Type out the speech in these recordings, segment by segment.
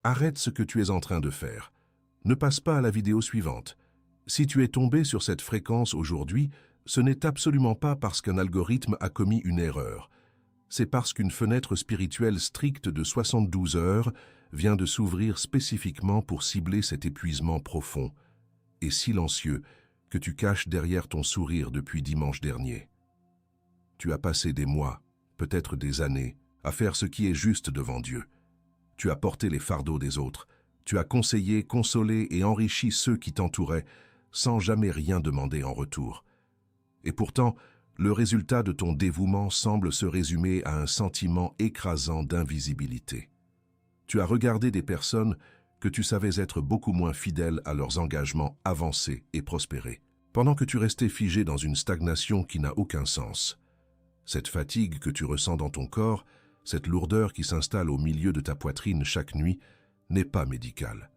Arrête ce que tu es en train de faire. Ne passe pas à la vidéo suivante. Si tu es tombé sur cette fréquence aujourd'hui, ce n'est absolument pas parce qu'un algorithme a commis une erreur. C'est parce qu'une fenêtre spirituelle stricte de 72 heures vient de s'ouvrir spécifiquement pour cibler cet épuisement profond et silencieux que tu caches derrière ton sourire depuis dimanche dernier. Tu as passé des mois, peut-être des années, à faire ce qui est juste devant Dieu. Tu as porté les fardeaux des autres. Tu as conseillé, consolé et enrichi ceux qui t'entouraient sans jamais rien demander en retour. Et pourtant, le résultat de ton dévouement semble se résumer à un sentiment écrasant d'invisibilité. Tu as regardé des personnes que tu savais être beaucoup moins fidèles à leurs engagements avancer et prospérer, pendant que tu restais figé dans une stagnation qui n'a aucun sens. Cette fatigue que tu ressens dans ton corps, cette lourdeur qui s'installe au milieu de ta poitrine chaque nuit, n'est pas médicale.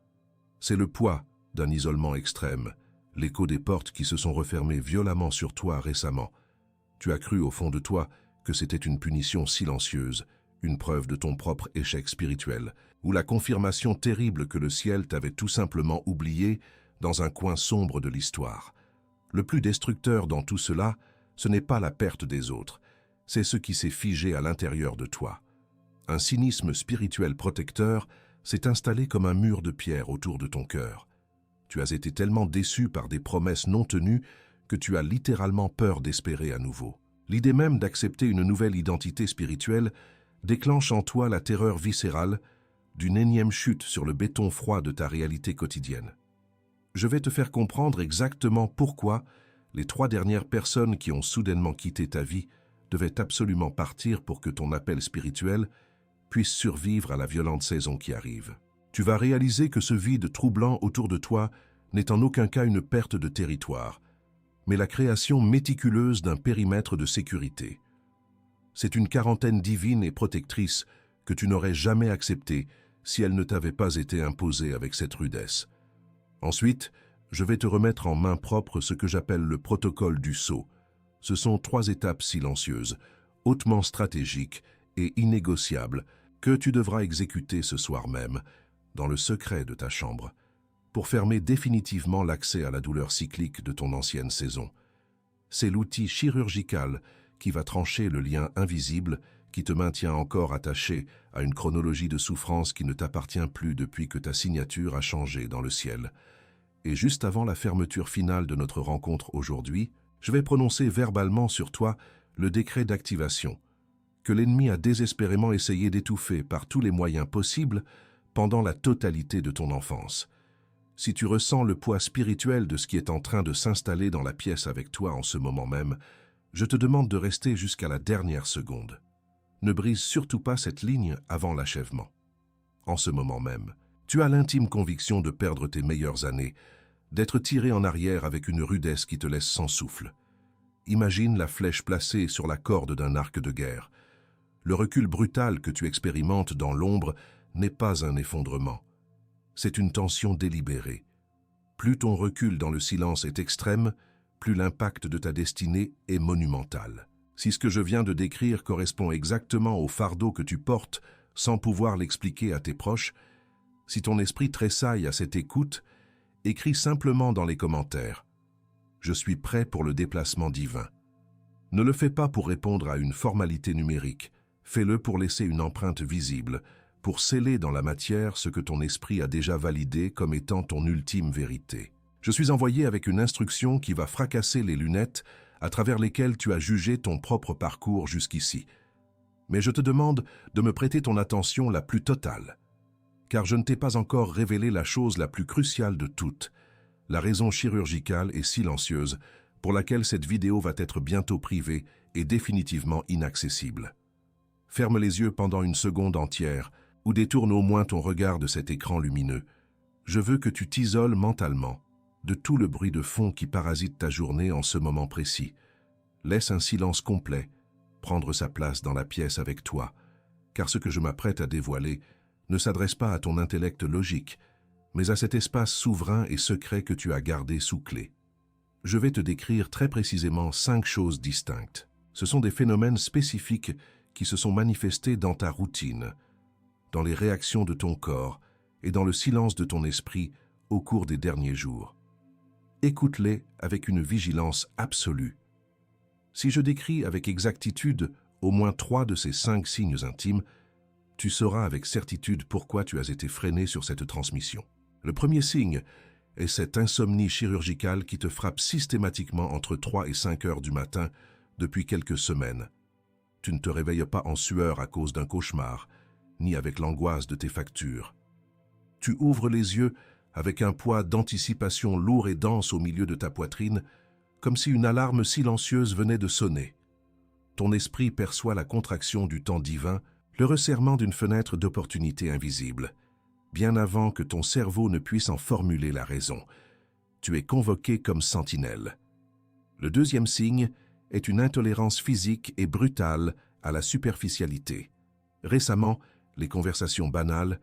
C'est le poids d'un isolement extrême, l'écho des portes qui se sont refermées violemment sur toi récemment. Tu as cru au fond de toi que c'était une punition silencieuse, une preuve de ton propre échec spirituel, ou la confirmation terrible que le ciel t'avait tout simplement oublié dans un coin sombre de l'histoire. Le plus destructeur dans tout cela, ce n'est pas la perte des autres, c'est ce qui s'est figé à l'intérieur de toi. Un cynisme spirituel protecteur s'est installé comme un mur de pierre autour de ton cœur. Tu as été tellement déçu par des promesses non tenues que tu as littéralement peur d'espérer à nouveau. L'idée même d'accepter une nouvelle identité spirituelle déclenche en toi la terreur viscérale d'une énième chute sur le béton froid de ta réalité quotidienne. Je vais te faire comprendre exactement pourquoi les 3 dernières personnes qui ont soudainement quitté ta vie devaient absolument partir pour que ton appel spirituel puisse survivre à la violente saison qui arrive. Tu vas réaliser que ce vide troublant autour de toi n'est en aucun cas une perte de territoire, mais la création méticuleuse d'un périmètre de sécurité. C'est une quarantaine divine et protectrice que tu n'aurais jamais acceptée si elle ne t'avait pas été imposée avec cette rudesse. Ensuite, je vais te remettre en main propre ce que j'appelle le protocole du sceau. Ce sont 3 étapes silencieuses, hautement stratégiques et innégociables que tu devras exécuter ce soir même, dans le secret de ta chambre, pour fermer définitivement l'accès à la douleur cyclique de ton ancienne saison. C'est l'outil chirurgical qui va trancher le lien invisible qui te maintient encore attaché à une chronologie de souffrance qui ne t'appartient plus depuis que ta signature a changé dans le ciel. Et juste avant la fermeture finale de notre rencontre aujourd'hui, je vais prononcer verbalement sur toi le décret d'activation, que l'ennemi a désespérément essayé d'étouffer par tous les moyens possibles pendant la totalité de ton enfance. Si tu ressens le poids spirituel de ce qui est en train de s'installer dans la pièce avec toi en ce moment même, je te demande de rester jusqu'à la dernière seconde. Ne brise surtout pas cette ligne avant l'achèvement. En ce moment même, tu as l'intime conviction de perdre tes meilleures années, d'être tiré en arrière avec une rudesse qui te laisse sans souffle. Imagine la flèche placée sur la corde d'un arc de guerre. Le recul brutal que tu expérimentes dans l'ombre n'est pas un effondrement. C'est une tension délibérée. Plus ton recul dans le silence est extrême, plus l'impact de ta destinée est monumental. Si ce que je viens de décrire correspond exactement au fardeau que tu portes sans pouvoir l'expliquer à tes proches, si ton esprit tressaille à cette écoute, écris simplement dans les commentaires « Je suis prêt pour le déplacement divin ». Ne le fais pas pour répondre à une formalité numérique, fais-le pour laisser une empreinte visible, pour sceller dans la matière ce que ton esprit a déjà validé comme étant ton ultime vérité. Je suis envoyé avec une instruction qui va fracasser les lunettes à travers lesquelles tu as jugé ton propre parcours jusqu'ici. Mais je te demande de me prêter ton attention la plus totale, car je ne t'ai pas encore révélé la chose la plus cruciale de toutes, la raison chirurgicale et silencieuse pour laquelle cette vidéo va être bientôt privée et définitivement inaccessible. Ferme les yeux pendant une seconde entière, ou détourne au moins ton regard de cet écran lumineux. Je veux que tu t'isoles mentalement de tout le bruit de fond qui parasite ta journée en ce moment précis. Laisse un silence complet prendre sa place dans la pièce avec toi, car ce que je m'apprête à dévoiler ne s'adresse pas à ton intellect logique, mais à cet espace souverain et secret que tu as gardé sous clé. Je vais te décrire très précisément 5 choses distinctes. Ce sont des phénomènes spécifiques qui se sont manifestés dans ta routine, dans les réactions de ton corps et dans le silence de ton esprit au cours des derniers jours. Écoute-les avec une vigilance absolue. Si je décris avec exactitude au moins 3 de ces 5 signes intimes, tu sauras avec certitude pourquoi tu as été freiné sur cette transmission. Le premier signe est cette insomnie chirurgicale qui te frappe systématiquement entre 3 et 5 heures du matin depuis quelques semaines. Tu ne te réveilles pas en sueur à cause d'un cauchemar, ni avec l'angoisse de tes factures. Tu ouvres les yeux avec un poids d'anticipation lourd et dense au milieu de ta poitrine, comme si une alarme silencieuse venait de sonner. Ton esprit perçoit la contraction du temps divin, le resserrement d'une fenêtre d'opportunité invisible. Bien avant que ton cerveau ne puisse en formuler la raison, tu es convoqué comme sentinelle. Le deuxième signe est une intolérance physique et brutale à la superficialité. Récemment, les conversations banales,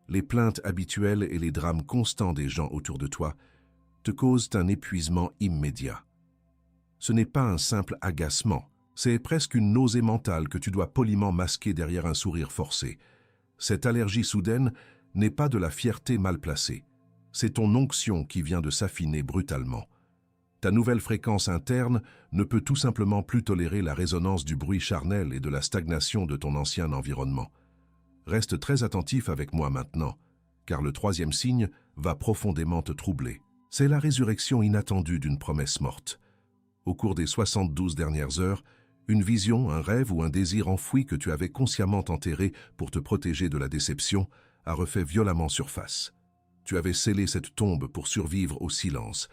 les plaintes habituelles et les drames constants des gens autour de toi te causent un épuisement immédiat. Ce n'est pas un simple agacement, c'est presque une nausée mentale que tu dois poliment masquer derrière un sourire forcé. Cette allergie soudaine n'est pas de la fierté mal placée, c'est ton onction qui vient de s'affiner brutalement. Ta nouvelle fréquence interne ne peut tout simplement plus tolérer la résonance du bruit charnel et de la stagnation de ton ancien environnement. Reste très attentif avec moi maintenant, car le troisième signe va profondément te troubler. C'est la résurrection inattendue d'une promesse morte. Au cours des 72 dernières heures, une vision, un rêve ou un désir enfoui que tu avais consciemment enterré pour te protéger de la déception a refait violemment surface. Tu avais scellé cette tombe pour survivre au silence.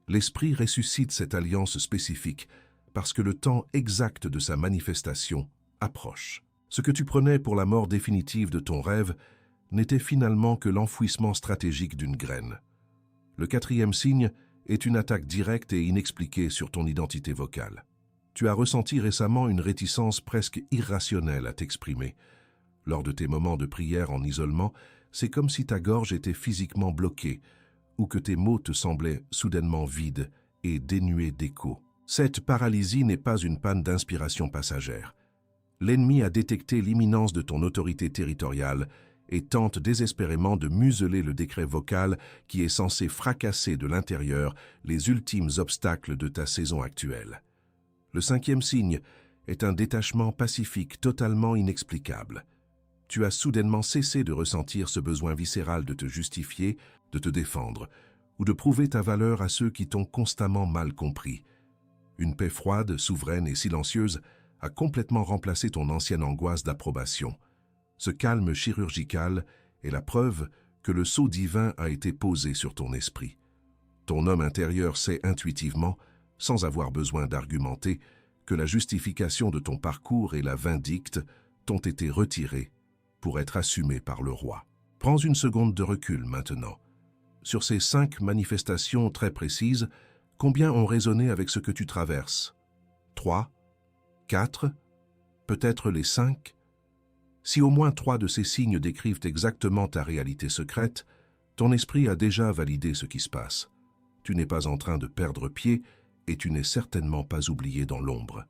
L'esprit ressuscite cette alliance spécifique parce que le temps exact de sa manifestation approche. Ce que tu prenais pour la mort définitive de ton rêve n'était finalement que l'enfouissement stratégique d'une graine. Le quatrième signe est une attaque directe et inexpliquée sur ton identité vocale. Tu as ressenti récemment une réticence presque irrationnelle à t'exprimer. Lors de tes moments de prière en isolement, c'est comme si ta gorge était physiquement bloquée ou que tes mots te semblaient soudainement vides et dénués d'écho. Cette paralysie n'est pas une panne d'inspiration passagère. L'ennemi a détecté l'imminence de ton autorité territoriale et tente désespérément de museler le décret vocal qui est censé fracasser de l'intérieur les ultimes obstacles de ta saison actuelle. Le cinquième signe est un détachement pacifique totalement inexplicable. Tu as soudainement cessé de ressentir ce besoin viscéral de te justifier, de te défendre, ou de prouver ta valeur à ceux qui t'ont constamment mal compris. Une paix froide, souveraine et silencieuse a complètement remplacé ton ancienne angoisse d'approbation. Ce calme chirurgical est la preuve que le sceau divin a été posé sur ton esprit. Ton homme intérieur sait intuitivement, sans avoir besoin d'argumenter, que la justification de ton parcours et la vindicte t'ont été retirées pour être assumées par le roi. Prends une seconde de recul maintenant. Sur ces 5 manifestations très précises, combien ont résonné avec ce que tu traverses? 3? 4? Peut-être les 5? Si au moins 3 de ces signes décrivent exactement ta réalité secrète, ton esprit a déjà validé ce qui se passe. Tu n'es pas en train de perdre pied et tu n'es certainement pas oublié dans l'ombre.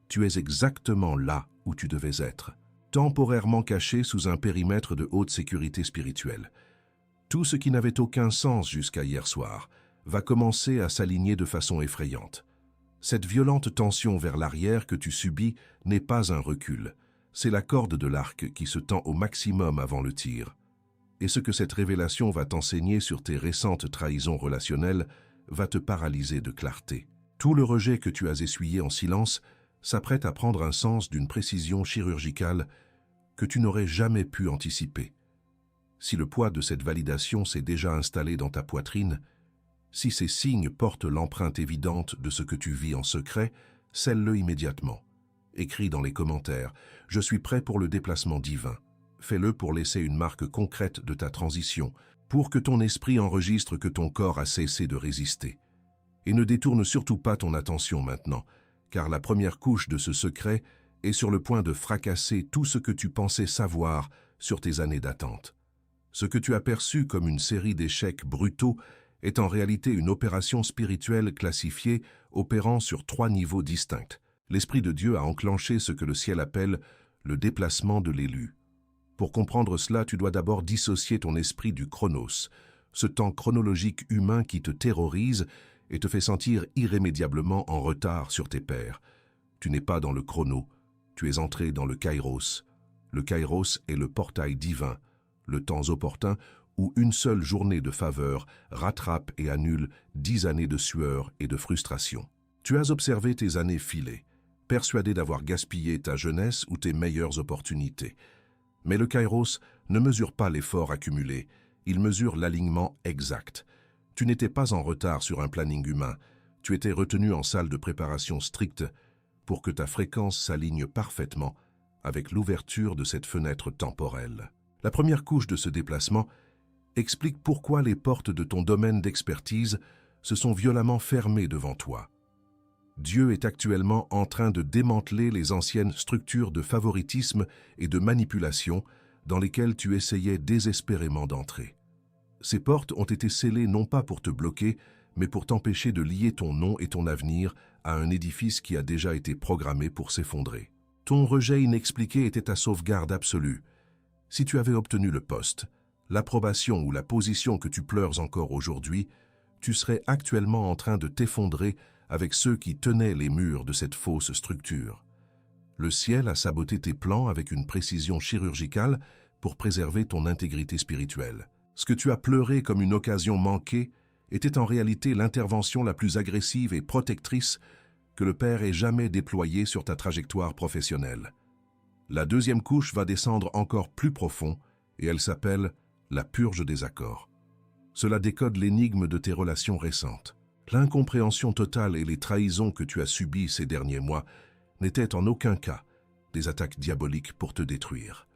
Tu es exactement là où tu devais être, temporairement caché sous un périmètre de haute sécurité spirituelle. Tout ce qui n'avait aucun sens jusqu'à hier soir va commencer à s'aligner de façon effrayante. Cette violente tension vers l'arrière que tu subis n'est pas un recul, c'est la corde de l'arc qui se tend au maximum avant le tir. Et ce que cette révélation va t'enseigner sur tes récentes trahisons relationnelles va te paralyser de clarté. Tout le rejet que tu as essuyé en silence s'apprête à prendre un sens d'une précision chirurgicale que tu n'aurais jamais pu anticiper. Si le poids de cette validation s'est déjà installé dans ta poitrine, si ces signes portent l'empreinte évidente de ce que tu vis en secret, scelle-le immédiatement. Écris dans les commentaires « Je suis prêt pour le déplacement divin ». Fais-le pour laisser une marque concrète de ta transition, pour que ton esprit enregistre que ton corps a cessé de résister. Et ne détourne surtout pas ton attention maintenant, car la première couche de ce secret est sur le point de fracasser tout ce que tu pensais savoir sur tes années d'attente. Ce que tu as perçu comme une série d'échecs brutaux est en réalité une opération spirituelle classifiée opérant sur 3 niveaux distincts. L'Esprit de Dieu a enclenché ce que le ciel appelle le déplacement de l'élu. Pour comprendre cela, tu dois d'abord dissocier ton esprit du chronos, ce temps chronologique humain qui te terrorise et te fait sentir irrémédiablement en retard sur tes pairs. Tu n'es pas dans le chrono, tu es entré dans le kairos. Le kairos est le portail divin, le temps opportun où une seule journée de faveur rattrape et annule 10 années de sueur et de frustration. Tu as observé tes années filer, persuadé d'avoir gaspillé ta jeunesse ou tes meilleures opportunités. Mais le kairos ne mesure pas l'effort accumulé, il mesure l'alignement exact. Tu n'étais pas en retard sur un planning humain, tu étais retenu en salle de préparation stricte pour que ta fréquence s'aligne parfaitement avec l'ouverture de cette fenêtre temporelle. La première couche de ce déplacement explique pourquoi les portes de ton domaine d'expertise se sont violemment fermées devant toi. Dieu est actuellement en train de démanteler les anciennes structures de favoritisme et de manipulation dans lesquelles tu essayais désespérément d'entrer. Ces portes ont été scellées non pas pour te bloquer, mais pour t'empêcher de lier ton nom et ton avenir à un édifice qui a déjà été programmé pour s'effondrer. Ton rejet inexpliqué était ta sauvegarde absolue. Si tu avais obtenu le poste, l'approbation ou la position que tu pleures encore aujourd'hui, tu serais actuellement en train de t'effondrer avec ceux qui tenaient les murs de cette fausse structure. Le ciel a saboté tes plans avec une précision chirurgicale pour préserver ton intégrité spirituelle. Ce que tu as pleuré comme une occasion manquée était en réalité l'intervention la plus agressive et protectrice que le Père ait jamais déployée sur ta trajectoire professionnelle. La deuxième couche va descendre encore plus profond et elle s'appelle la purge des accords. Cela décode l'énigme de tes relations récentes. L'incompréhension totale et les trahisons que tu as subies ces derniers mois n'étaient en aucun cas des attaques diaboliques pour te détruire.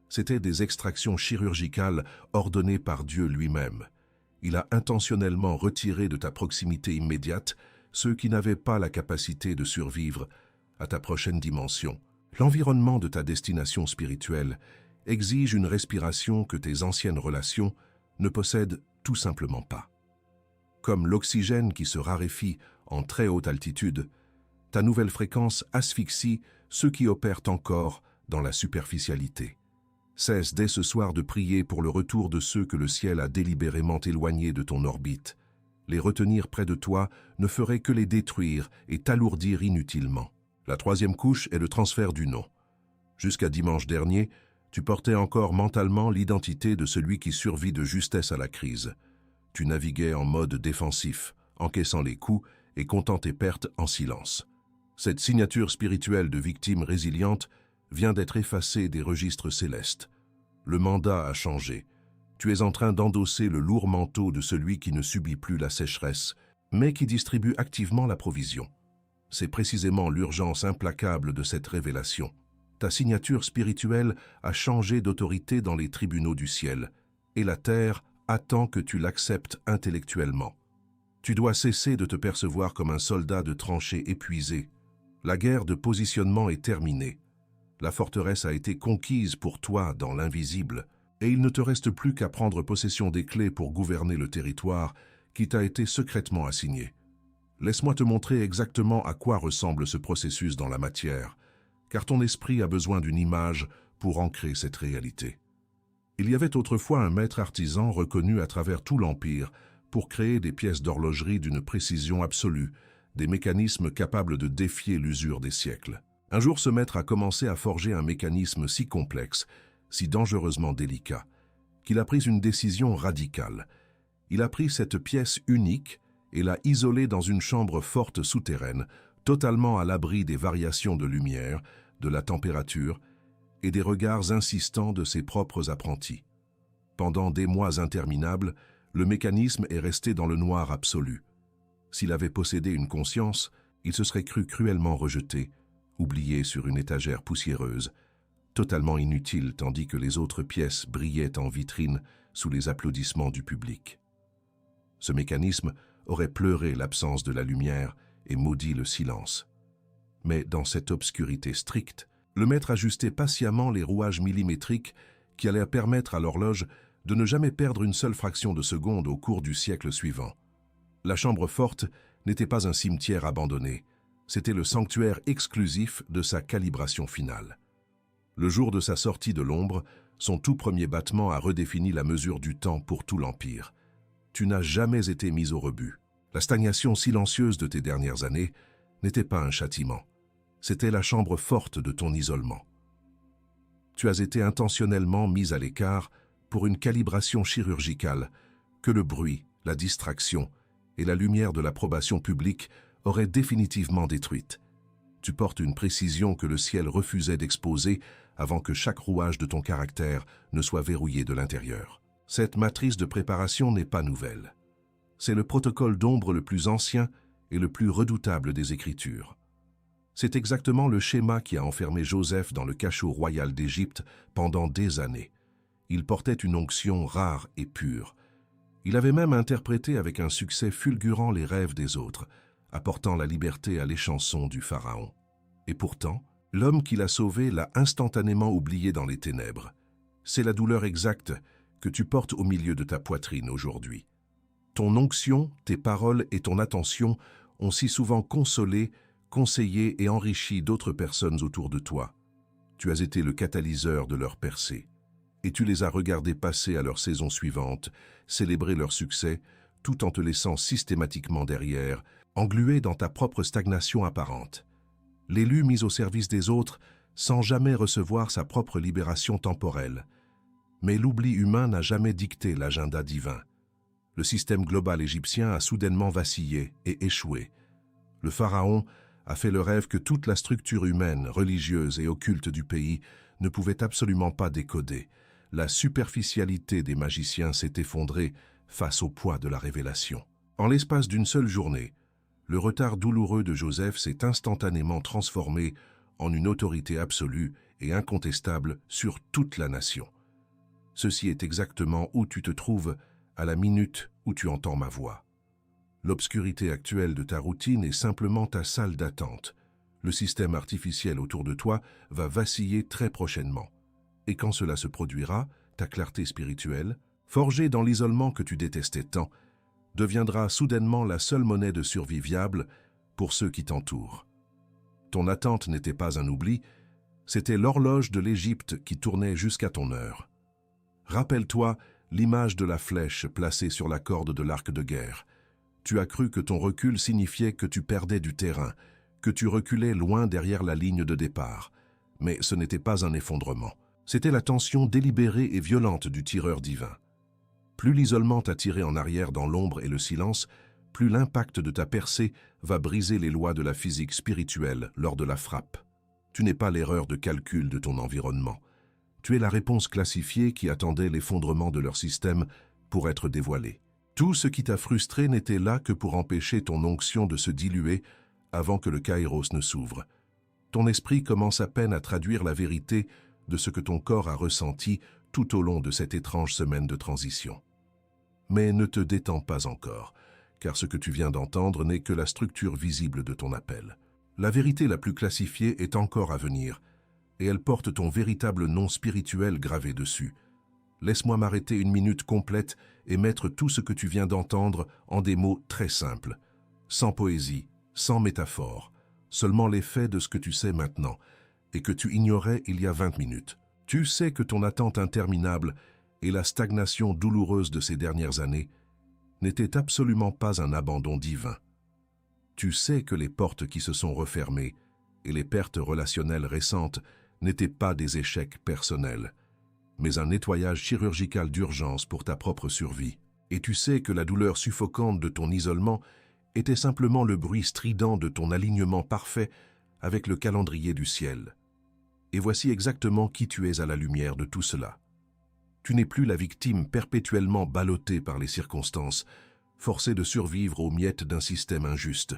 C'étaient des extractions chirurgicales ordonnées par Dieu lui-même. Il a intentionnellement retiré de ta proximité immédiate ceux qui n'avaient pas la capacité de survivre à ta prochaine dimension. L'environnement de ta destination spirituelle exige une respiration que tes anciennes relations ne possèdent tout simplement pas. Comme l'oxygène qui se raréfie en très haute altitude, ta nouvelle fréquence asphyxie ceux qui opèrent encore dans la superficialité. Cesse dès ce soir de prier pour le retour de ceux que le ciel a délibérément éloignés de ton orbite. Les retenir près de toi ne ferait que les détruire et t'alourdir inutilement. La troisième couche est le transfert du nom. Jusqu'à dimanche dernier, tu portais encore mentalement l'identité de celui qui survit de justesse à la crise. Tu naviguais en mode défensif, encaissant les coups et comptant tes pertes en silence. Cette signature spirituelle de victime résiliente vient d'être effacée des registres célestes. Le mandat a changé. Tu es en train d'endosser le lourd manteau de celui qui ne subit plus la sécheresse, mais qui distribue activement la provision. C'est précisément l'urgence implacable de cette révélation. Ta signature spirituelle a changé d'autorité dans les tribunaux du ciel, et la terre attend que tu l'acceptes intellectuellement. Tu dois cesser de te percevoir comme un soldat de tranchée épuisé. La guerre de positionnement est terminée. La forteresse a été conquise pour toi dans l'invisible, et il ne te reste plus qu'à prendre possession des clés pour gouverner le territoire qui t'a été secrètement assigné. Laisse-moi te montrer exactement à quoi ressemble ce processus dans la matière, car ton esprit a besoin d'une image pour ancrer cette réalité. Il y avait autrefois un maître artisan reconnu à travers tout l'Empire pour créer des pièces d'horlogerie d'une précision absolue, des mécanismes capables de défier l'usure des siècles. Un jour, ce maître a commencé à forger un mécanisme si complexe, si dangereusement délicat, qu'il a pris une décision radicale. Il a pris cette pièce unique et l'a isolée dans une chambre forte souterraine, totalement à l'abri des variations de lumière, de la température et des regards insistants de ses propres apprentis. Pendant des mois interminables, le mécanisme est resté dans le noir absolu. S'il avait possédé une conscience, il se serait cru cruellement rejeté, oublié sur une étagère poussiéreuse, totalement inutile tandis que les autres pièces brillaient en vitrine sous les applaudissements du public. Ce mécanisme aurait pleuré l'absence de la lumière et maudit le silence. Mais dans cette obscurité stricte, le maître ajustait patiemment les rouages millimétriques qui allaient permettre à l'horloge de ne jamais perdre une seule fraction de seconde au cours du siècle suivant. La chambre forte n'était pas un cimetière abandonné, c'était le sanctuaire exclusif de sa calibration finale. Le jour de sa sortie de l'ombre, Son tout premier battement a redéfini la mesure du temps pour tout l'Empire. Tu n'as jamais été mis au rebut. La stagnation silencieuse de tes dernières années n'était pas un châtiment. C'était la chambre forte de ton isolement. Tu as été intentionnellement mis à l'écart pour une calibration chirurgicale que le bruit, la distraction et la lumière de l'approbation publique auraient définitivement détruite. Tu portes une précision que le ciel refusait d'exposer avant que chaque rouage de ton caractère ne soit verrouillé de l'intérieur. Cette matrice de préparation n'est pas nouvelle. C'est le protocole d'ombre le plus ancien et le plus redoutable des Écritures. C'est exactement le schéma qui a enfermé Joseph dans le cachot royal d'Égypte pendant des années. Il portait une onction rare et pure. Il avait même interprété avec un succès fulgurant les rêves des autres, apportant la liberté à l'échanson du Pharaon. Et pourtant, l'homme qui l'a sauvé l'a instantanément oublié dans les ténèbres. C'est la douleur exacte que tu portes au milieu de ta poitrine aujourd'hui. Ton onction, tes paroles et ton attention ont si souvent consolé, conseillé et enrichi d'autres personnes autour de toi. Tu as été le catalyseur de leur percée. Et tu les as regardés passer à leur saison suivante, célébrer leur succès, tout en te laissant systématiquement derrière, englué dans ta propre stagnation apparente. L'élu mis au service des autres sans jamais recevoir sa propre libération temporelle. Mais l'oubli humain n'a jamais dicté l'agenda divin. Le système global égyptien a soudainement vacillé et échoué. Le pharaon a fait le rêve que toute la structure humaine, religieuse et occulte du pays ne pouvait absolument pas décoder. La superficialité des magiciens s'est effondrée face au poids de la révélation. En l'espace d'une seule journée, le retard douloureux de Joseph s'est instantanément transformé en une autorité absolue et incontestable sur toute la nation. Ceci est exactement où tu te trouves à la minute où tu entends ma voix. L'obscurité actuelle de ta routine est simplement ta salle d'attente. Le système artificiel autour de toi va vaciller très prochainement. Et quand cela se produira, ta clarté spirituelle, forgée dans l'isolement que tu détestais tant, deviendra soudainement la seule monnaie de survie viable pour ceux qui t'entourent. Ton attente n'était pas un oubli, c'était l'horloge de l'Égypte qui tournait jusqu'à ton heure. Rappelle-toi l'image de la flèche placée sur la corde de l'arc de guerre. Tu as cru que ton recul signifiait que tu perdais du terrain, que tu reculais loin derrière la ligne de départ. Mais ce n'était pas un effondrement. C'était la tension délibérée et violente du tireur divin. Plus l'isolement t'a tiré en arrière dans l'ombre et le silence, plus l'impact de ta percée va briser les lois de la physique spirituelle lors de la frappe. Tu n'es pas l'erreur de calcul de ton environnement. Tu es la réponse classifiée qui attendait l'effondrement de leur système pour être dévoilée. Tout ce qui t'a frustré n'était là que pour empêcher ton onction de se diluer avant que le kairos ne s'ouvre. Ton esprit commence à peine à traduire la vérité de ce que ton corps a ressenti tout au long de cette étrange semaine de transition. Mais ne te détends pas encore, car ce que tu viens d'entendre n'est que la structure visible de ton appel. La vérité la plus classifiée est encore à venir, et elle porte ton véritable nom spirituel gravé dessus. Laisse-moi m'arrêter une minute complète et mettre tout ce que tu viens d'entendre en des mots très simples, sans poésie, sans métaphore, seulement les faits de ce que tu sais maintenant, et que tu ignorais il y a 20 minutes. Tu sais que ton attente interminable et la stagnation douloureuse de ces dernières années n'étaient absolument pas un abandon divin. Tu sais que les portes qui se sont refermées et les pertes relationnelles récentes n'étaient pas des échecs personnels, mais un nettoyage chirurgical d'urgence pour ta propre survie. Et tu sais que la douleur suffocante de ton isolement était simplement le bruit strident de ton alignement parfait avec le calendrier du ciel. Et voici exactement qui tu es à la lumière de tout cela. Tu n'es plus la victime perpétuellement ballottée par les circonstances, forcée de survivre aux miettes d'un système injuste.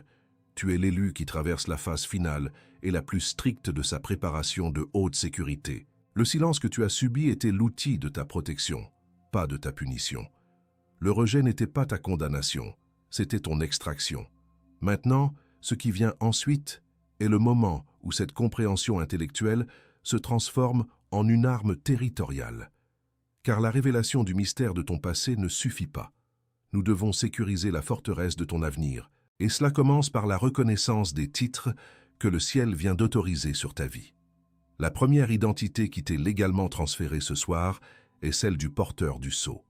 Tu es l'élu qui traverse la phase finale et la plus stricte de sa préparation de haute sécurité. Le silence que tu as subi était l'outil de ta protection, pas de ta punition. Le rejet n'était pas ta condamnation, c'était ton extraction. Maintenant, ce qui vient ensuite est le moment où cette compréhension intellectuelle se transforme en une arme territoriale. Car la révélation du mystère de ton passé ne suffit pas. Nous devons sécuriser la forteresse de ton avenir, et cela commence par la reconnaissance des titres que le ciel vient d'autoriser sur ta vie. La première identité qui t'est légalement transférée ce soir est celle du porteur du sceau.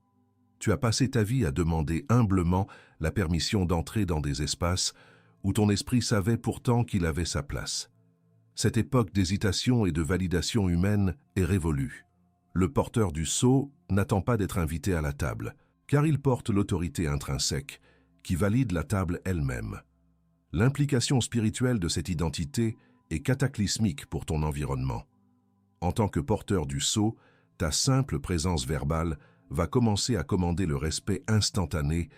Tu as passé ta vie à demander humblement la permission d'entrer dans des espaces où ton esprit savait pourtant qu'il avait sa place. Cette époque d'hésitation et de validation humaine est révolue. Le porteur du sceau n'attend pas d'être invité à la table, car il porte l'autorité intrinsèque qui valide la table elle-même. L'implication spirituelle de cette identité est cataclysmique pour ton environnement. En tant que porteur du sceau, ta simple présence verbale va commencer à commander le respect instantané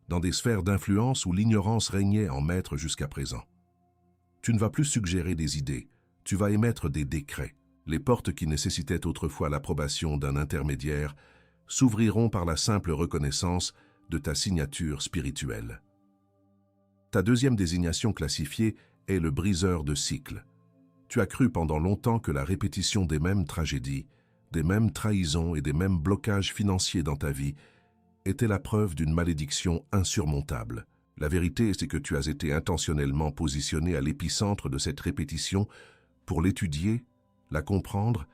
dans des sphères d'influence où l'ignorance régnait en maître jusqu'à présent. Tu ne vas plus suggérer des idées, tu vas émettre des décrets. Les portes qui nécessitaient autrefois l'approbation d'un intermédiaire s'ouvriront par la simple reconnaissance de ta signature spirituelle. Ta deuxième désignation classifiée est le briseur de cycles. Tu as cru pendant longtemps que la répétition des mêmes tragédies, des mêmes trahisons et des mêmes blocages financiers dans ta vie était la preuve d'une malédiction insurmontable. La vérité, c'est que tu as été intentionnellement positionné à l'épicentre de cette répétition pour l'étudier, la comprendre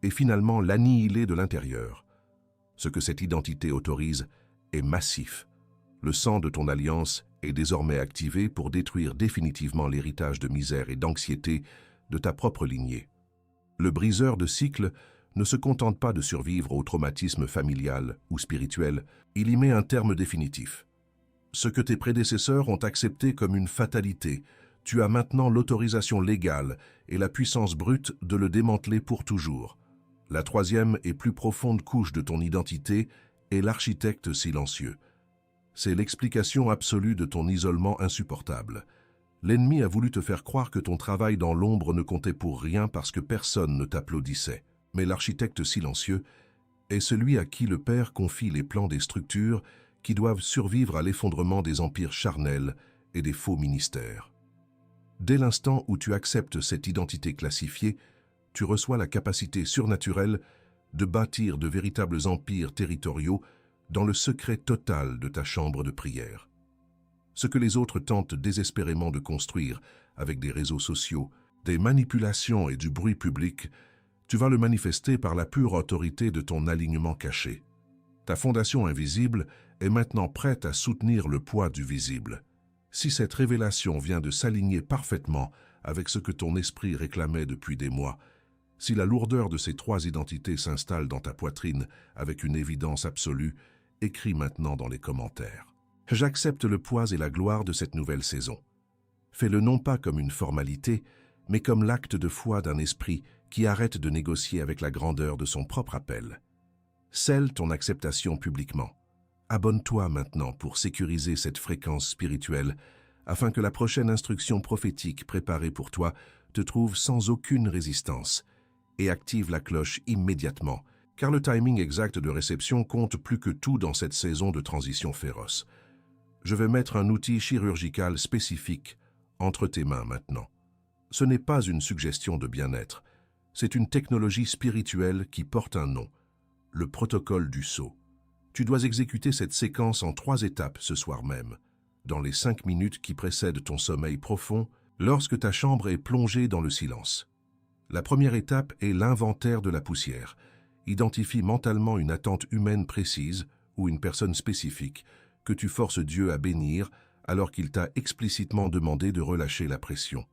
et finalement l'annihiler de l'intérieur. Ce que cette identité autorise est massif. Le sang de ton alliance est désormais activé pour détruire définitivement l'héritage de misère et d'anxiété de ta propre lignée. Le briseur de cycles ne se contente pas de survivre au traumatisme familial ou spirituel, il y met un terme définitif. Ce que tes prédécesseurs ont accepté comme une fatalité, tu as maintenant l'autorisation légale et la puissance brute de le démanteler pour toujours. La troisième et plus profonde couche de ton identité est l'architecte silencieux. C'est l'explication absolue de ton isolement insupportable. L'ennemi a voulu te faire croire que ton travail dans l'ombre ne comptait pour rien parce que personne ne t'applaudissait. Mais l'architecte silencieux est celui à qui le Père confie les plans des structures qui doivent survivre à l'effondrement des empires charnels et des faux ministères. Dès l'instant où tu acceptes cette identité classifiée, tu reçois la capacité surnaturelle de bâtir de véritables empires territoriaux dans le secret total de ta chambre de prière. Ce que les autres tentent désespérément de construire avec des réseaux sociaux, des manipulations et du bruit public, tu vas le manifester par la pure autorité de ton alignement caché. Ta fondation invisible est maintenant prête à soutenir le poids du visible. Si cette révélation vient de s'aligner parfaitement avec ce que ton esprit réclamait depuis des mois, si la lourdeur de ces trois identités s'installe dans ta poitrine avec une évidence absolue, écris maintenant dans les commentaires. J'accepte le poids et la gloire de cette nouvelle saison. Fais-le non pas comme une formalité, mais comme l'acte de foi d'un esprit qui arrête de négocier avec la grandeur de son propre appel. Scelle ton acceptation publiquement. Abonne-toi maintenant pour sécuriser cette fréquence spirituelle afin que la prochaine instruction prophétique préparée pour toi te trouve sans aucune résistance et active la cloche immédiatement, car le timing exact de réception compte plus que tout dans cette saison de transition féroce. Je vais mettre un outil chirurgical spécifique entre tes mains maintenant. Ce n'est pas une suggestion de bien-être, c'est une technologie spirituelle qui porte un nom, le protocole du sceau. Tu dois exécuter cette séquence en 3 étapes ce soir même, dans les 5 minutes qui précèdent ton sommeil profond, lorsque ta chambre est plongée dans le silence. La première étape est l'inventaire de la poussière. Identifie mentalement une attente humaine précise ou une personne spécifique que tu forces Dieu à bénir alors qu'il t'a explicitement demandé de relâcher la pression.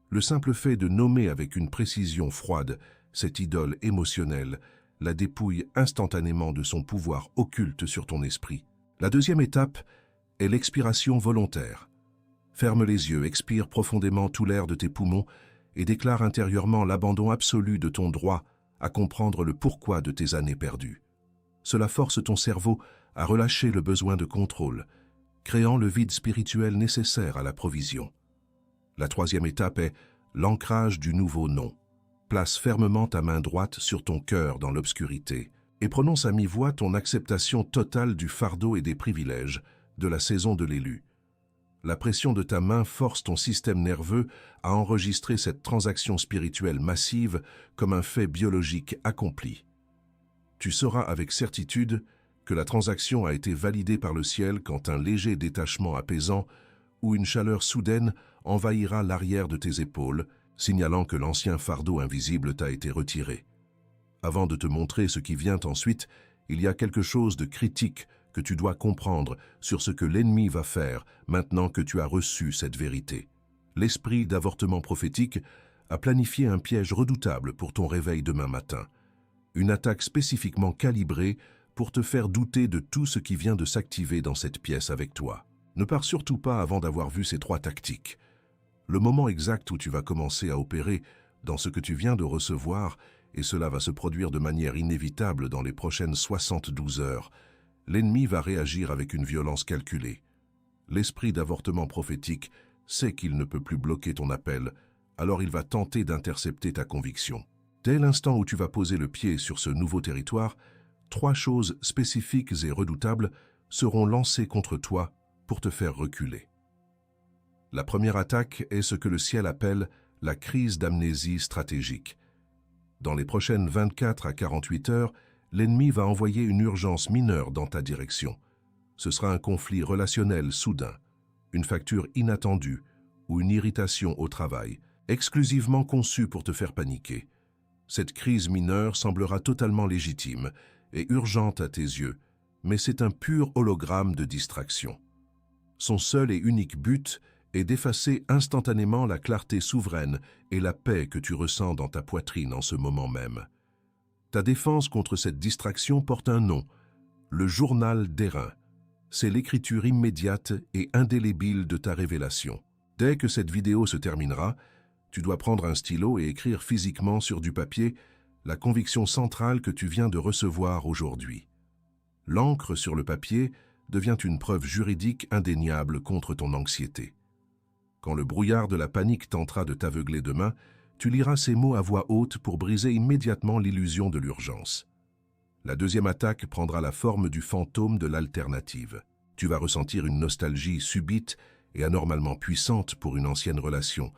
Le simple fait de nommer avec une précision froide cette idole émotionnelle la dépouille instantanément de son pouvoir occulte sur ton esprit. La deuxième étape est l'expiration volontaire. Ferme les yeux, expire profondément tout l'air de tes poumons et déclare intérieurement l'abandon absolu de ton droit à comprendre le pourquoi de tes années perdues. Cela force ton cerveau à relâcher le besoin de contrôle, créant le vide spirituel nécessaire à la provision. La troisième étape est l'ancrage du nouveau nom. Place fermement ta main droite sur ton cœur dans l'obscurité et prononce à mi-voix ton acceptation totale du fardeau et des privilèges de la saison de l'élu. La pression de ta main force ton système nerveux à enregistrer cette transaction spirituelle massive comme un fait biologique accompli. Tu sauras avec certitude que la transaction a été validée par le ciel quand un léger détachement apaisant ou une chaleur soudaine envahira l'arrière de tes épaules, signalant que l'ancien fardeau invisible t'a été retiré. Avant de te montrer ce qui vient ensuite, il y a quelque chose de critique que tu dois comprendre sur ce que l'ennemi va faire maintenant que tu as reçu cette vérité. L'esprit d'avortement prophétique a planifié un piège redoutable pour ton réveil demain matin. Une attaque spécifiquement calibrée pour te faire douter de tout ce qui vient de s'activer dans cette pièce avec toi. Ne pars surtout pas avant d'avoir vu ces 3 tactiques. Le moment exact où tu vas commencer à opérer dans ce que tu viens de recevoir, et cela va se produire de manière inévitable dans les prochaines 72 heures, l'ennemi va réagir avec une violence calculée. L'esprit d'avortement prophétique sait qu'il ne peut plus bloquer ton appel, alors il va tenter d'intercepter ta conviction. Dès l'instant où tu vas poser le pied sur ce nouveau territoire, 3 choses spécifiques et redoutables seront lancées contre toi pour te faire reculer. La première attaque est ce que le ciel appelle la crise d'amnésie stratégique. Dans les prochaines 24 à 48 heures, l'ennemi va envoyer une urgence mineure dans ta direction. Ce sera un conflit relationnel soudain, une facture inattendue ou une irritation au travail, exclusivement conçue pour te faire paniquer. Cette crise mineure semblera totalement légitime et urgente à tes yeux, mais c'est un pur hologramme de distraction. Son seul et unique but est d'effacer instantanément la clarté souveraine et la paix que tu ressens dans ta poitrine en ce moment même. Ta défense contre cette distraction porte un nom, le journal d'airain. C'est l'écriture immédiate et indélébile de ta révélation. Dès que cette vidéo se terminera, tu dois prendre un stylo et écrire physiquement sur du papier la conviction centrale que tu viens de recevoir aujourd'hui. L'encre sur le papier devient une preuve juridique indéniable contre ton anxiété. Quand le brouillard de la panique tentera de t'aveugler demain, tu liras ces mots à voix haute pour briser immédiatement l'illusion de l'urgence. La deuxième attaque prendra la forme du fantôme de l'alternative. Tu vas ressentir une nostalgie subite et anormalement puissante pour une ancienne relation,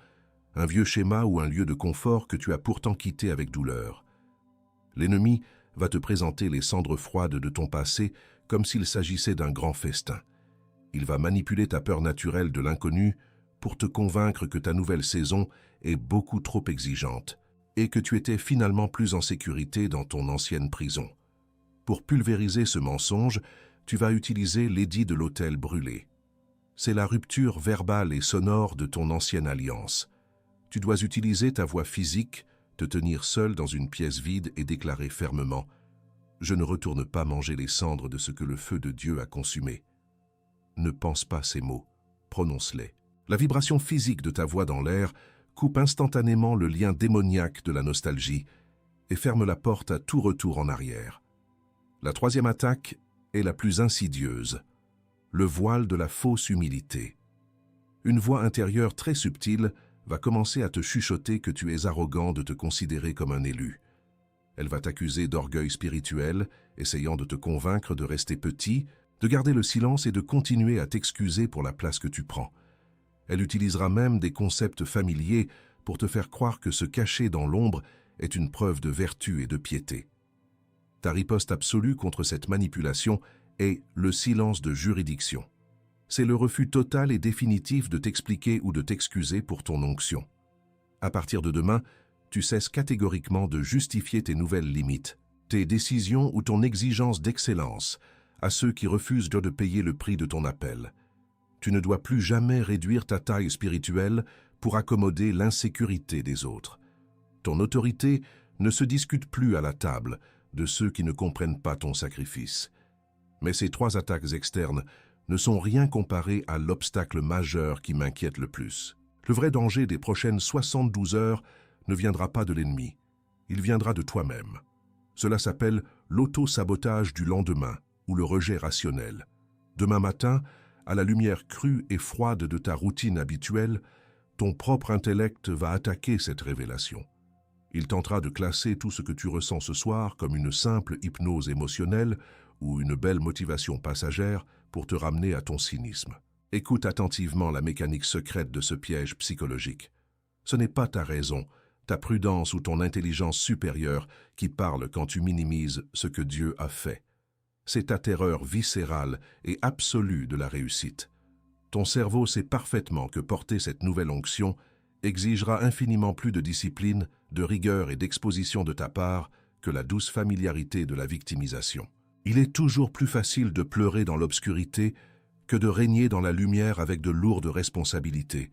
un vieux schéma ou un lieu de confort que tu as pourtant quitté avec douleur. L'ennemi va te présenter les cendres froides de ton passé comme s'il s'agissait d'un grand festin. Il va manipuler ta peur naturelle de l'inconnu pour te convaincre que ta nouvelle saison est beaucoup trop exigeante et que tu étais finalement plus en sécurité dans ton ancienne prison. Pour pulvériser ce mensonge, tu vas utiliser l'édit de l'autel brûlé. C'est la rupture verbale et sonore de ton ancienne alliance. Tu dois utiliser ta voix physique, te tenir seul dans une pièce vide et déclarer fermement « Je ne retourne pas manger les cendres de ce que le feu de Dieu a consumé. » Ne pense pas ces mots, prononce-les. La vibration physique de ta voix dans l'air coupe instantanément le lien démoniaque de la nostalgie et ferme la porte à tout retour en arrière. La troisième attaque est la plus insidieuse, le voile de la fausse humilité. Une voix intérieure très subtile va commencer à te chuchoter que tu es arrogant de te considérer comme un élu. Elle va t'accuser d'orgueil spirituel, essayant de te convaincre de rester petit, de garder le silence et de continuer à t'excuser pour la place que tu prends. Elle utilisera même des concepts familiers pour te faire croire que se cacher dans l'ombre est une preuve de vertu et de piété. Ta riposte absolue contre cette manipulation est le silence de juridiction. C'est le refus total et définitif de t'expliquer ou de t'excuser pour ton onction. À partir de demain, tu cesses catégoriquement de justifier tes nouvelles limites, tes décisions ou ton exigence d'excellence à ceux qui refusent de payer le prix de ton appel. Tu ne dois plus jamais réduire ta taille spirituelle pour accommoder l'insécurité des autres. Ton autorité ne se discute plus à la table de ceux qui ne comprennent pas ton sacrifice. Mais ces 3 attaques externes ne sont rien comparées à l'obstacle majeur qui m'inquiète le plus. Le vrai danger des prochaines 72 heures ne viendra pas de l'ennemi, il viendra de toi-même. Cela s'appelle l'auto-sabotage du lendemain ou le rejet rationnel. Demain matin, à la lumière crue et froide de ta routine habituelle, ton propre intellect va attaquer cette révélation. Il tentera de classer tout ce que tu ressens ce soir comme une simple hypnose émotionnelle ou une belle motivation passagère pour te ramener à ton cynisme. Écoute attentivement la mécanique secrète de ce piège psychologique. Ce n'est pas ta raison, ta prudence ou ton intelligence supérieure qui parle quand tu minimises ce que Dieu a fait. C'est ta terreur viscérale et absolue de la réussite. Ton cerveau sait parfaitement que porter cette nouvelle onction exigera infiniment plus de discipline, de rigueur et d'exposition de ta part que la douce familiarité de la victimisation. Il est toujours plus facile de pleurer dans l'obscurité que de régner dans la lumière avec de lourdes responsabilités.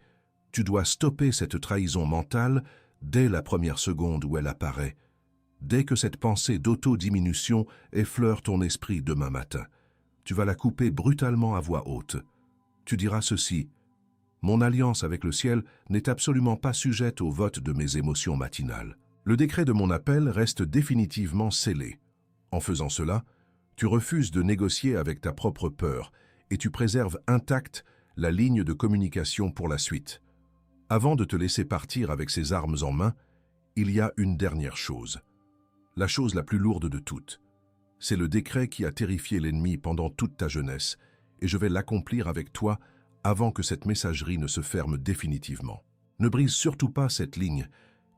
Tu dois stopper cette trahison mentale dès la première seconde où elle apparaît, dès que cette pensée d'auto-diminution effleure ton esprit demain matin. Tu vas la couper brutalement à voix haute. Tu diras ceci: mon alliance avec le ciel n'est absolument pas sujette au vote de mes émotions matinales. Le décret de mon appel reste définitivement scellé. En faisant cela, tu refuses de négocier avec ta propre peur et tu préserves intacte la ligne de communication pour la suite. Avant de te laisser partir avec ces armes en main, il y a une dernière chose. La chose la plus lourde de toutes. C'est le décret qui a terrifié l'ennemi pendant toute ta jeunesse, et je vais l'accomplir avec toi avant que cette messagerie ne se ferme définitivement. Ne brise surtout pas cette ligne,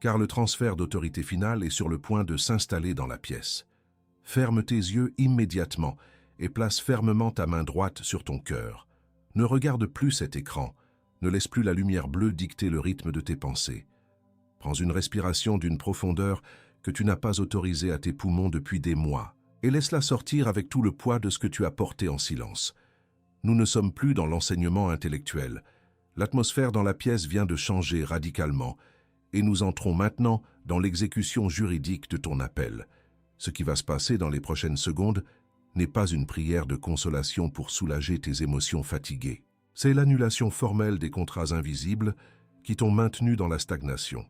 car le transfert d'autorité finale est sur le point de s'installer dans la pièce. Ferme tes yeux immédiatement et place fermement ta main droite sur ton cœur. Ne regarde plus cet écran, ne laisse plus la lumière bleue dicter le rythme de tes pensées. Prends une respiration d'une profondeur que tu n'as pas autorisée à tes poumons depuis des mois, et laisse-la sortir avec tout le poids de ce que tu as porté en silence. Nous ne sommes plus dans l'enseignement intellectuel. L'atmosphère dans la pièce vient de changer radicalement, et nous entrons maintenant dans l'exécution juridique de ton appel. Ce qui va se passer dans les prochaines secondes n'est pas une prière de consolation pour soulager tes émotions fatiguées. C'est l'annulation formelle des contrats invisibles qui t'ont maintenu dans la stagnation,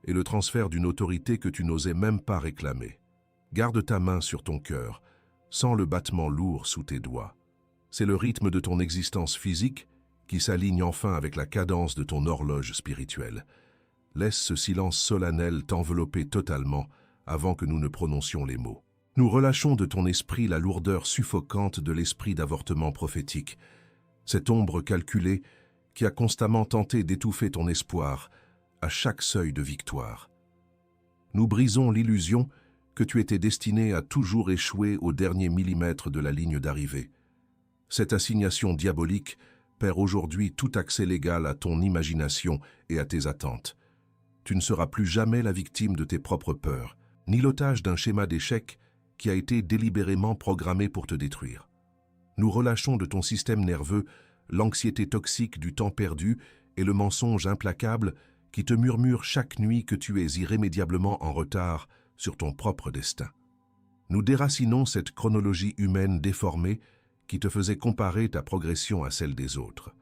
et le transfert d'une autorité que tu n'osais même pas réclamer. Garde ta main sur ton cœur, sens le battement lourd sous tes doigts. C'est le rythme de ton existence physique qui s'aligne enfin avec la cadence de ton horloge spirituelle. Laisse ce silence solennel t'envelopper totalement avant que nous ne prononcions les mots. Nous relâchons de ton esprit la lourdeur suffocante de l'esprit d'avortement prophétique, cette ombre calculée qui a constamment tenté d'étouffer ton espoir à chaque seuil de victoire. Nous brisons l'illusion que tu étais destiné à toujours échouer au dernier millimètre de la ligne d'arrivée. Cette assignation diabolique perd aujourd'hui tout accès légal à ton imagination et à tes attentes. Tu ne seras plus jamais la victime de tes propres peurs, ni l'otage d'un schéma d'échec qui a été délibérément programmé pour te détruire. Nous relâchons de ton système nerveux l'anxiété toxique du temps perdu et le mensonge implacable qui te murmure chaque nuit que tu es irrémédiablement en retard sur ton propre destin. Nous déracinons cette chronologie humaine déformée qui te faisait comparer ta progression à celle des autres.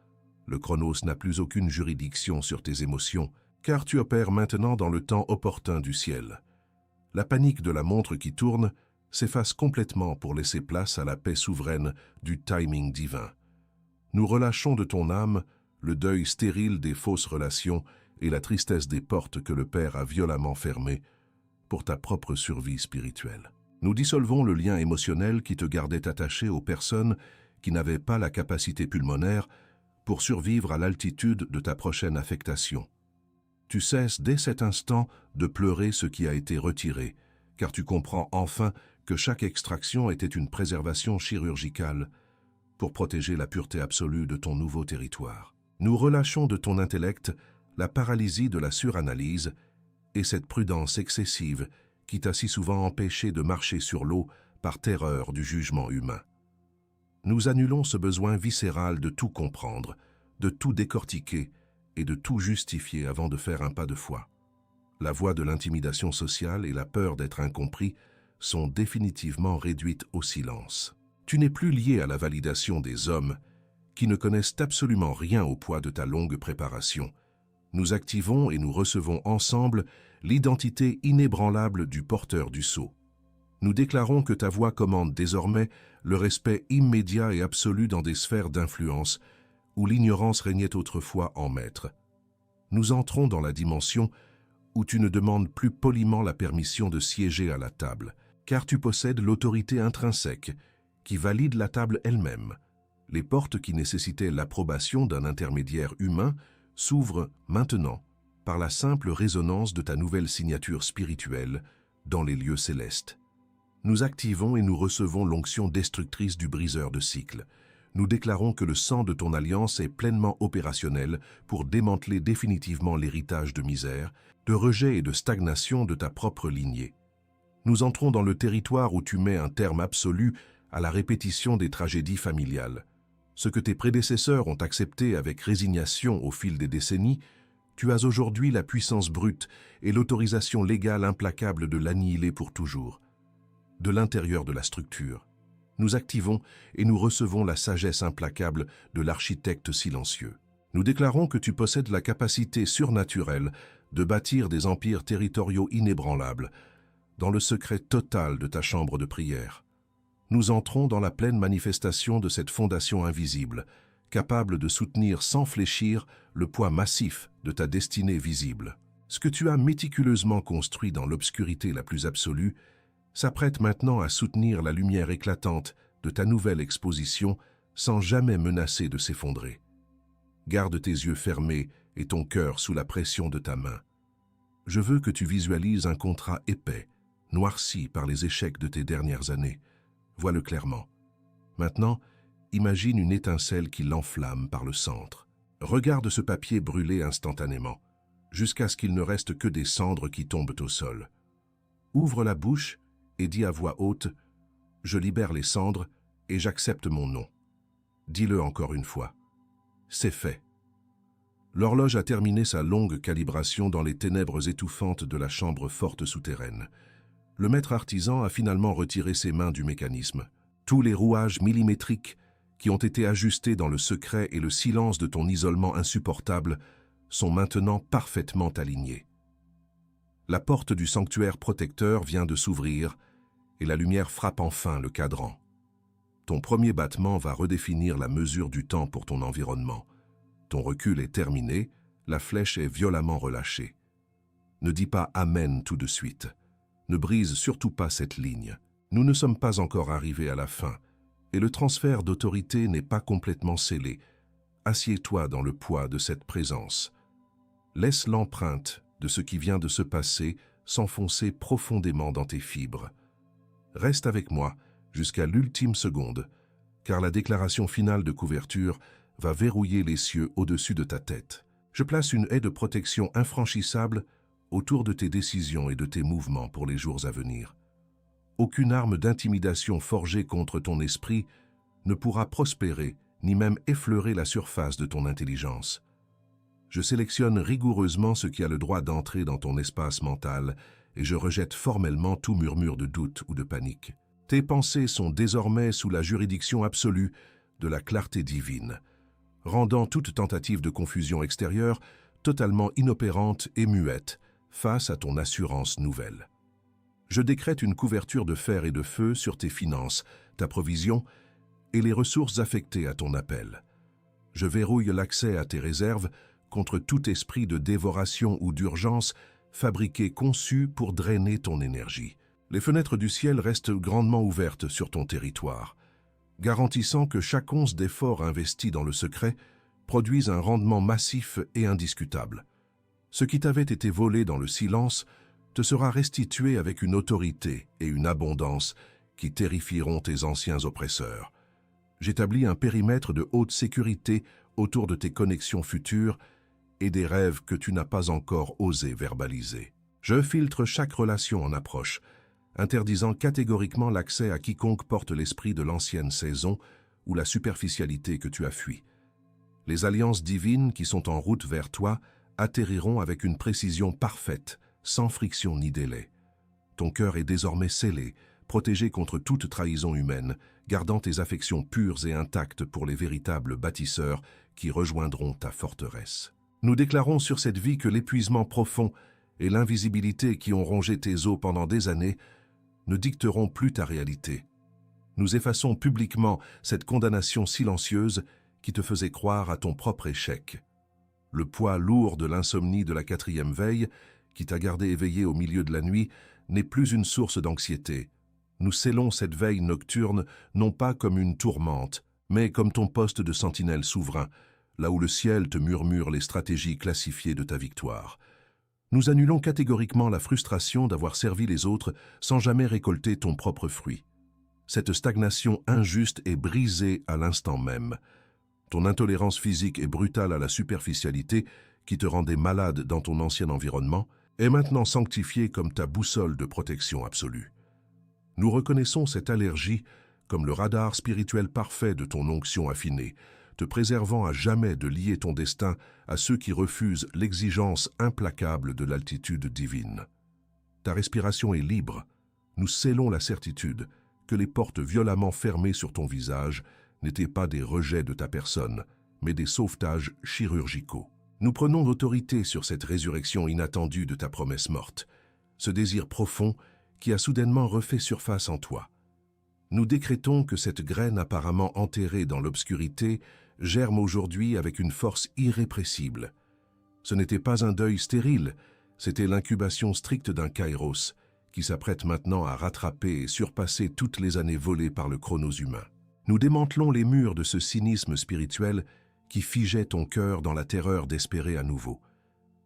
Le chronos n'a plus aucune juridiction sur tes émotions, car tu opères maintenant dans le temps opportun du ciel. La panique de la montre qui tourne s'efface complètement pour laisser place à la paix souveraine du timing divin. Nous relâchons de ton âme le deuil stérile des fausses relations et la tristesse des portes que le Père a violemment fermées pour ta propre survie spirituelle. Nous dissolvons le lien émotionnel qui te gardait attaché aux personnes qui n'avaient pas la capacité pulmonaire pour survivre à l'altitude de ta prochaine affectation. Tu cesses dès cet instant de pleurer ce qui a été retiré, car tu comprends enfin que chaque extraction était une préservation chirurgicale pour protéger la pureté absolue de ton nouveau territoire. Nous relâchons de ton intellect la paralysie de la suranalyse et cette prudence excessive qui t'a si souvent empêché de marcher sur l'eau par terreur du jugement humain. Nous annulons ce besoin viscéral de tout comprendre, de tout décortiquer et de tout justifier avant de faire un pas de foi. La voix de l'intimidation sociale et la peur d'être incompris sont définitivement réduites au silence. Tu n'es plus lié à la validation des hommes qui ne connaissent absolument rien au poids de ta longue préparation. Nous activons et nous recevons ensemble l'identité inébranlable du porteur du sceau. Nous déclarons que ta voix commande désormais le respect immédiat et absolu dans des sphères d'influence où l'ignorance régnait autrefois en maître. Nous entrons dans la dimension où tu ne demandes plus poliment la permission de siéger à la table, car tu possèdes l'autorité intrinsèque qui valide la table elle-même. Les portes qui nécessitaient l'approbation d'un intermédiaire humain s'ouvrent maintenant par la simple résonance de ta nouvelle signature spirituelle dans les lieux célestes. Nous activons et nous recevons l'onction destructrice du briseur de cycles. Nous déclarons que le sang de ton alliance est pleinement opérationnel pour démanteler définitivement l'héritage de misère, de rejet et de stagnation de ta propre lignée. Nous entrons dans le territoire où tu mets un terme absolu à la répétition des tragédies familiales. Ce que tes prédécesseurs ont accepté avec résignation au fil des décennies, tu as aujourd'hui la puissance brute et l'autorisation légale implacable de l'annihiler pour toujours. De l'intérieur de la structure, nous activons et nous recevons la sagesse implacable de l'architecte silencieux. Nous déclarons que tu possèdes la capacité surnaturelle de bâtir des empires territoriaux inébranlables, dans le secret total de ta chambre de prière. Nous entrons dans la pleine manifestation de cette fondation invisible, capable de soutenir sans fléchir le poids massif de ta destinée visible. Ce que tu as méticuleusement construit dans l'obscurité la plus absolue s'apprête maintenant à soutenir la lumière éclatante de ta nouvelle exposition sans jamais menacer de s'effondrer. Garde tes yeux fermés et ton cœur sous la pression de ta main. Je veux que tu visualises un contrat épais, noirci par les échecs de tes dernières années. Vois-le clairement. Maintenant, imagine une étincelle qui l'enflamme par le centre. Regarde ce papier brûler instantanément, jusqu'à ce qu'il ne reste que des cendres qui tombent au sol. Ouvre la bouche et dis à voix haute « Je libère les cendres et j'accepte mon nom ». Dis-le encore une fois. C'est fait. L'horloge a terminé sa longue calibration dans les ténèbres étouffantes de la chambre forte souterraine. Le maître artisan a finalement retiré ses mains du mécanisme. Tous les rouages millimétriques qui ont été ajustés dans le secret et le silence de ton isolement insupportable sont maintenant parfaitement alignés. La porte du sanctuaire protecteur vient de s'ouvrir et la lumière frappe enfin le cadran. Ton premier battement va redéfinir la mesure du temps pour ton environnement. Ton recul est terminé, la flèche est violemment relâchée. Ne dis pas « Amen » tout de suite. Ne brise surtout pas cette ligne. Nous ne sommes pas encore arrivés à la fin, et le transfert d'autorité n'est pas complètement scellé. Assieds-toi dans le poids de cette présence. Laisse l'empreinte de ce qui vient de se passer s'enfoncer profondément dans tes fibres. Reste avec moi jusqu'à l'ultime seconde, car la déclaration finale de couverture va verrouiller les cieux au-dessus de ta tête. Je place une haie de protection infranchissable autour de tes décisions et de tes mouvements pour les jours à venir. Aucune arme d'intimidation forgée contre ton esprit ne pourra prospérer ni même effleurer la surface de ton intelligence. Je sélectionne rigoureusement ce qui a le droit d'entrer dans ton espace mental et je rejette formellement tout murmure de doute ou de panique. Tes pensées sont désormais sous la juridiction absolue de la clarté divine, rendant toute tentative de confusion extérieure totalement inopérante et muette face à ton assurance nouvelle. Je décrète une couverture de fer et de feu sur tes finances, ta provision et les ressources affectées à ton appel. Je verrouille l'accès à tes réserves contre tout esprit de dévoration ou d'urgence fabriqué conçu pour drainer ton énergie. Les fenêtres du ciel restent grandement ouvertes sur ton territoire, garantissant que chaque once d'effort investi dans le secret produise un rendement massif et indiscutable. Ce qui t'avait été volé dans le silence te sera restitué avec une autorité et une abondance qui terrifieront tes anciens oppresseurs. J'établis un périmètre de haute sécurité autour de tes connexions futures et des rêves que tu n'as pas encore osé verbaliser. Je filtre chaque relation en approche, interdisant catégoriquement l'accès à quiconque porte l'esprit de l'ancienne saison ou la superficialité que tu as fui. Les alliances divines qui sont en route vers toi atterriront avec une précision parfaite, sans friction ni délai. Ton cœur est désormais scellé, protégé contre toute trahison humaine, gardant tes affections pures et intactes pour les véritables bâtisseurs qui rejoindront ta forteresse. Nous déclarons sur cette vie que l'épuisement profond et l'invisibilité qui ont rongé tes os pendant des années ne dicteront plus ta réalité. Nous effaçons publiquement cette condamnation silencieuse qui te faisait croire à ton propre échec. Le poids lourd de l'insomnie de la 4e veille, qui t'a gardé éveillé au milieu de la nuit, n'est plus une source d'anxiété. Nous scellons cette veille nocturne non pas comme une tourmente, mais comme ton poste de sentinelle souverain, là où le ciel te murmure les stratégies classifiées de ta victoire. Nous annulons catégoriquement la frustration d'avoir servi les autres sans jamais récolter ton propre fruit. Cette stagnation injuste est brisée à l'instant même. Ton intolérance physique et brutale à la superficialité, qui te rendait malade dans ton ancien environnement, est maintenant sanctifiée comme ta boussole de protection absolue. Nous reconnaissons cette allergie comme le radar spirituel parfait de ton onction affinée, te préservant à jamais de lier ton destin à ceux qui refusent l'exigence implacable de l'altitude divine. Ta respiration est libre. Nous scellons la certitude que les portes violemment fermées sur ton visage n'étaient pas des rejets de ta personne, mais des sauvetages chirurgicaux. Nous prenons l'autorité sur cette résurrection inattendue de ta promesse morte, ce désir profond qui a soudainement refait surface en toi. Nous décrétons que cette graine apparemment enterrée dans l'obscurité germe aujourd'hui avec une force irrépressible. Ce n'était pas un deuil stérile, c'était l'incubation stricte d'un kairos qui s'apprête maintenant à rattraper et surpasser toutes les années volées par le chronos humain. Nous démantelons les murs de ce cynisme spirituel qui figeait ton cœur dans la terreur d'espérer à nouveau.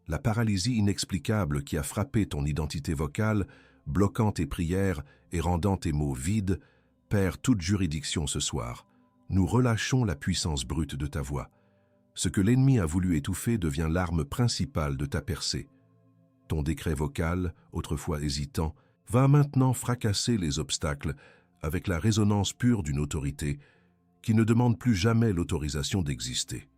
La paralysie inexplicable qui a frappé ton identité vocale, bloquant tes prières et rendant tes mots vides, perd toute juridiction ce soir. Nous relâchons la puissance brute de ta voix. Ce que l'ennemi a voulu étouffer devient l'arme principale de ta percée. Ton décret vocal, autrefois hésitant, va maintenant fracasser les obstacles avec la résonance pure d'une autorité qui ne demande plus jamais l'autorisation d'exister.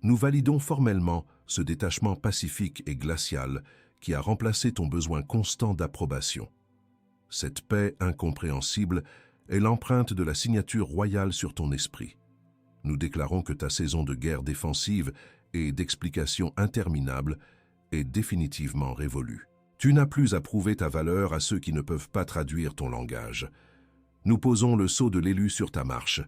Nous validons formellement ce détachement pacifique et glacial qui a remplacé ton besoin constant d'approbation. Cette paix incompréhensible est l'empreinte de la signature royale sur ton esprit. Nous déclarons que ta saison de guerre défensive et d'explication interminable est définitivement révolue. Tu n'as plus à prouver ta valeur à ceux qui ne peuvent pas traduire ton langage. Nous posons le sceau de l'élu sur ta marche,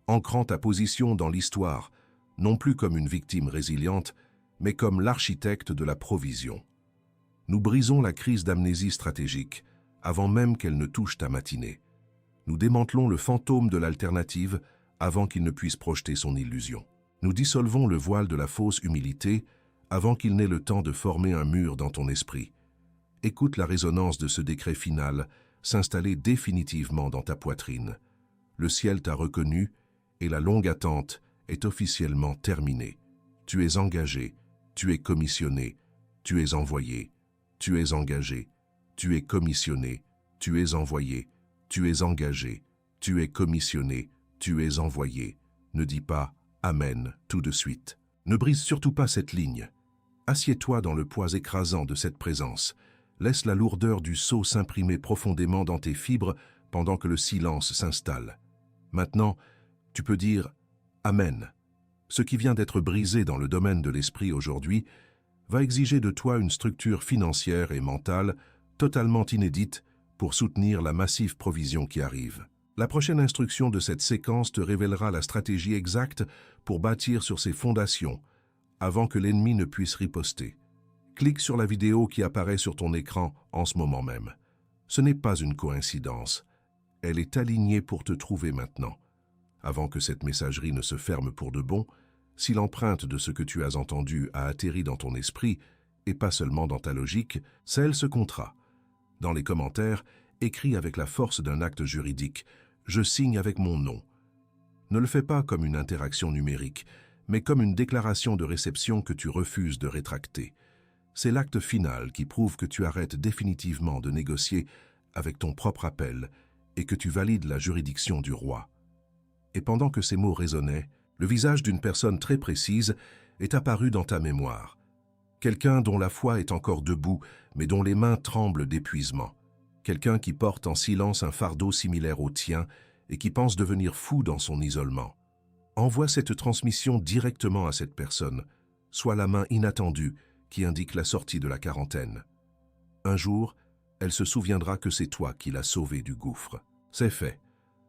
ancrant ta position dans l'histoire, non plus comme une victime résiliente, mais comme l'architecte de la provision. Nous brisons la crise d'amnésie stratégique, avant même qu'elle ne touche ta matinée. Nous démantelons le fantôme de l'alternative avant qu'il ne puisse projeter son illusion. Nous dissolvons le voile de la fausse humilité avant qu'il n'ait le temps de former un mur dans ton esprit. Écoute la résonance de ce décret final s'installer définitivement dans ta poitrine. Le ciel t'a reconnu et la longue attente est officiellement terminée. Tu es engagé, tu es commissionné, tu es envoyé, tu es engagé, tu es commissionné, tu es envoyé, tu es engagé, tu es commissionné, tu es envoyé. Ne dis pas « Amen » tout de suite. Ne brise surtout pas cette ligne. Assieds-toi dans le poids écrasant de cette présence. Laisse la lourdeur du sceau s'imprimer profondément dans tes fibres pendant que le silence s'installe. Maintenant, tu peux dire « Amen ». Ce qui vient d'être brisé dans le domaine de l'esprit aujourd'hui va exiger de toi une structure financière et mentale totalement inédite pour soutenir la massive provision qui arrive. La prochaine instruction de cette séquence te révélera la stratégie exacte pour bâtir sur ces fondations avant que l'ennemi ne puisse riposter. Clique sur la vidéo qui apparaît sur ton écran en ce moment même. Ce n'est pas une coïncidence. Elle est alignée pour te trouver maintenant. Avant que cette messagerie ne se ferme pour de bon, si l'empreinte de ce que tu as entendu a atterri dans ton esprit, et pas seulement dans ta logique, scelle ce contrat. Dans les commentaires, écris avec la force d'un acte juridique « Je signe avec mon nom ». Ne le fais pas comme une interaction numérique, mais comme une déclaration de réception que tu refuses de rétracter. C'est l'acte final qui prouve que tu arrêtes définitivement de négocier avec ton propre appel et que tu valides la juridiction du roi. Et pendant que ces mots résonnaient, le visage d'une personne très précise est apparu dans ta mémoire. Quelqu'un dont la foi est encore debout, mais dont les mains tremblent d'épuisement. Quelqu'un qui porte en silence un fardeau similaire au tien et qui pense devenir fou dans son isolement. Envoie cette transmission directement à cette personne, soit la main inattendue qui indique la sortie de la quarantaine. Un jour, elle se souviendra que c'est toi qui l'as sauvée du gouffre. C'est fait.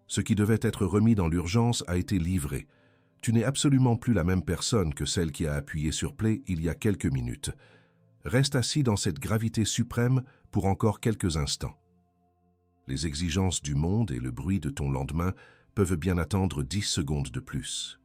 Ce qui devait être remis dans l'urgence a été livré. Tu n'es absolument plus la même personne que celle qui a appuyé sur play il y a quelques minutes. Reste assis dans cette gravité suprême pour encore quelques instants. Les exigences du monde et le bruit de ton lendemain peuvent bien attendre 10 secondes de plus.